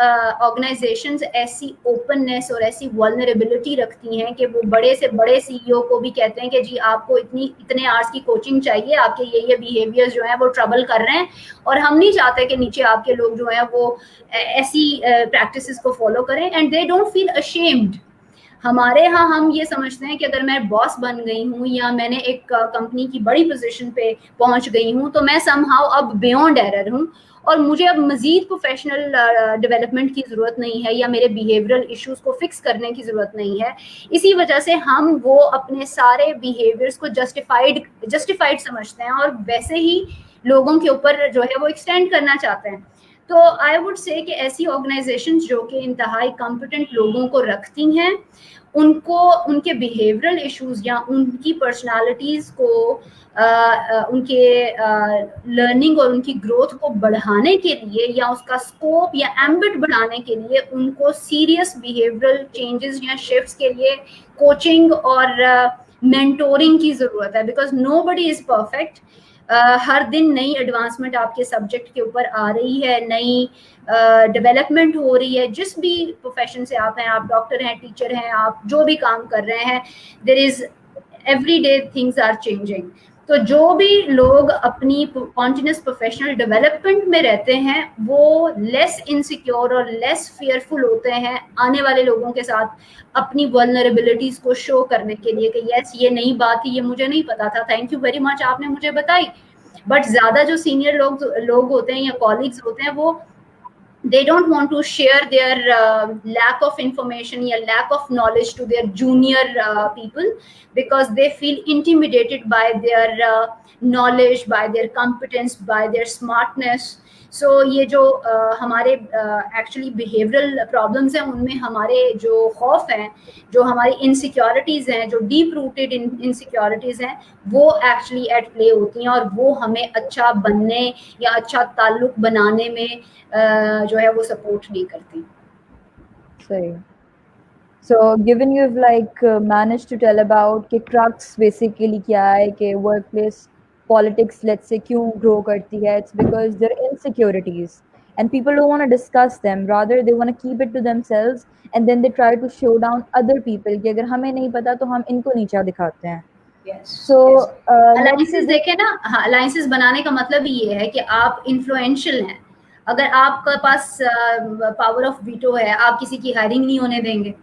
Organisations ऐसी openness और ऐसी वल्नरेबिलिटी रखती हैं कि वो बड़े से बड़े सीईओ को भी कहते हैं कि जी आपको इतने आवर्स की कोचिंग चाहिए, आपके ये बिहेवियर्स जो हैं वो ट्रबल कर रहे हैं और हम नहीं चाहते कि नीचे आपके लोग जो हैं वो ऐसी प्रैक्टिसेस को फॉलो करें, and they don't feel ashamed. हमारे यहाँ हम ये समझते हैं कि अगर मैं बॉस बन गई हूँ या मैंने एक कंपनी की बड़ी पोजीशन पे पहुंच गई हूँ तो मैं समहाउ अब बियॉन्ड एरर हूँ और मुझे अब मजीद प्रोफेशनल डेवलपमेंट की जरूरत नहीं है या मेरे बिहेवियरल इश्यूज को फिक्स करने की जरूरत नहीं है। इसी वजह से हम वो अपने सारे बिहेवियर्स को जस्टिफाइड समझते हैं और वैसे ही लोगों के ऊपर जो है वो एक्सटेंड करना चाहते हैं। तो आई वुड से कि ऐसी ऑर्गेनाइजेशंस जो कि इंतहाई कॉम्पिटेंट लोगों को रखती हैं, उनको उनके बिहेवियरल इश्यूज या उनकी पर्सनालिटीज को उनके लर्निंग और उनकी ग्रोथ को बढ़ाने के लिए या उसका स्कोप या एम्बिट बढ़ाने के लिए उनको सीरियस बिहेवियरल चेंजेस या शिफ्ट्स के लिए कोचिंग और मेंटोरिंग की जरूरत है, बिकॉज नोबडी इज परफेक्ट। हर दिन नई एडवांसमेंट आपके सब्जेक्ट के ऊपर आ रही है, नई डेवलपमेंट हो रही है। जिस भी प्रोफेशन से आप हैं, आप डॉक्टर हैं, टीचर हैं, आप जो भी काम कर रहे हैं, there is every day things are changing. तो जो भी लोग अपनी कॉन्टिन्यूस प्रोफेशनल डेवलपमेंट में रहते हैं वो लेस इनसिक्योर और लेस फियरफुल होते हैं आने वाले लोगों के साथ अपनी वल्नरेबिलिटीज को शो करने के लिए कि यस ये नई बात थी, ये मुझे नहीं पता था, थैंक यू वेरी मच आपने मुझे बताई। बट ज्यादा जो सीनियर लोग होते हैं या कॉलीग्स होते हैं वो they don't want to share their lack of information or lack of knowledge to their junior people, because they feel intimidated by their knowledge, by their competence, by their smartness. So ये जो हमारे actually behavioural problems हैं उनमें हमारे जो खौफ हैं, जो हमारी इनसिक्योरिटीज हैं, जो डीप रूटेड इनसिक्योरिटीज हैं, वो एक्चुअली एट प्ले होती हैं और वो हमें अच्छा बनने या अच्छा ताल्लुक बनाने में जो है वो सपोर्ट नहीं करती। सही। So given you've managed to tell about कि crux basically क्या है, कि workplace politics let's say क्यों grow करती है, it's because there are insecurities and people don't want to discuss them, rather they want to keep it to themselves and then they try to show down other people कि अगर हमें नहीं पता तो हम इनको नीचा दिखाते हैं। So अलायंसेस let's देखें ना, हाँ अलायंसेस बनाने का मतलब ही ये है कि आप इन्फ्लुएंशियल हैं। अगर आपके पास पावर ऑफ वीटो है, आप किसी की हायरिंग नहीं होने देंगे।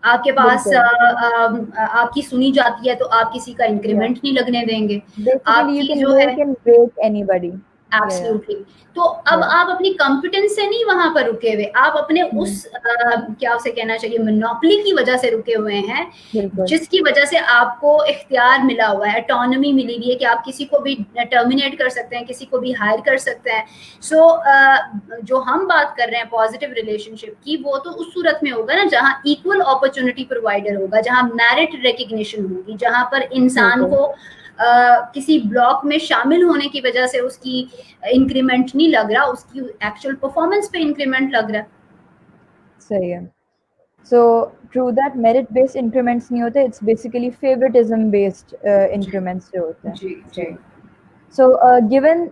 आपके पास आपकी सुनी जाती है तो आप किसी का इंक्रीमेंट नहीं लगने देंगे। basically you आपकी can जो है make and break anybody। Absolutely. तो अब आप अपनी कॉम्पिटेंस से नहीं वहां पर रुके हुए, आप अपने उस क्या उसे कहना चाहिए मोनोपोली की वजह से रुके हुए हैं, जिसकी वजह से आपको इख्तियार मिला हुआ है, ऑटोनॉमी मिली हुई है कि आप किसी को भी टर्मिनेट कर सकते हैं, किसी को भी हायर कर सकते हैं। सो जो हम बात कर रहे हैं पॉजिटिव रिलेशनशिप की, वो तो उस सूरत में होगा ना जहां इक्वल अपॉर्चुनिटी प्रोवाइडर होगा, जहां मेरिट रिकग्निशन होगी, जहां पर इंसान को किसी ब्लॉक में शामिल होने की वजह से उसकी इंक्रीमेंट नहीं लग रहा, उसकी एक्चुअल परफॉर्मेंस पे इंक्रीमेंट लग रहा है। सही है। So true that merit based increments नहीं होते, it's basically favoritism based increments जो होते हैं। जी जी। So given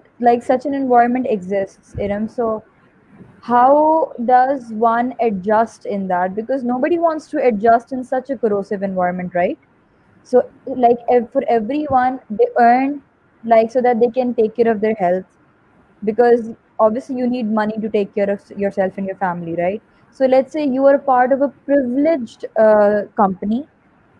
such an environment exists, Iram, so how does one adjust in that? Because nobody wants to adjust in such a corrosive environment, right? So for everyone they earn so that they can take care of their health, because obviously you need money to take care of yourself and your family, right? So let's say you are part of a privileged company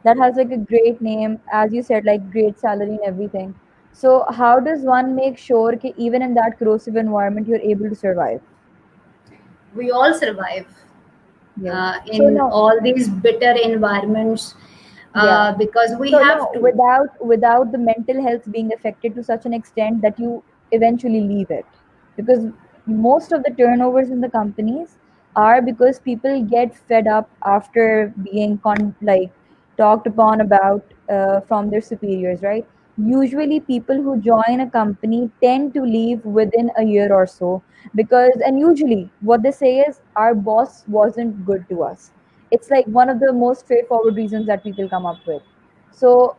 that has a great name, as you said, great salary and everything. So how does one make sure that even in that corrosive environment you're able to survive? We all survive in So no, all these bitter environments because we so have no, to. without the mental health being affected to such an extent that you eventually leave it, because most of the turnovers in the companies are because people get fed up after being talked upon about from their superiors, right? Usually people who join a company tend to leave within a year or so, because and usually what they say is our boss wasn't good to us. It's one of the most straightforward reasons that people come up with. So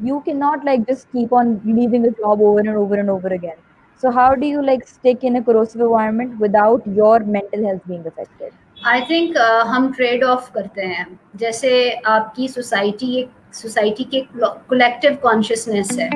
you cannot just keep on leaving a job over and over and over again. So how do you like stick in a corrosive environment without your mental health being affected? I think हम trade off करते हैं, जैसे आपकी society एक society के collective consciousness है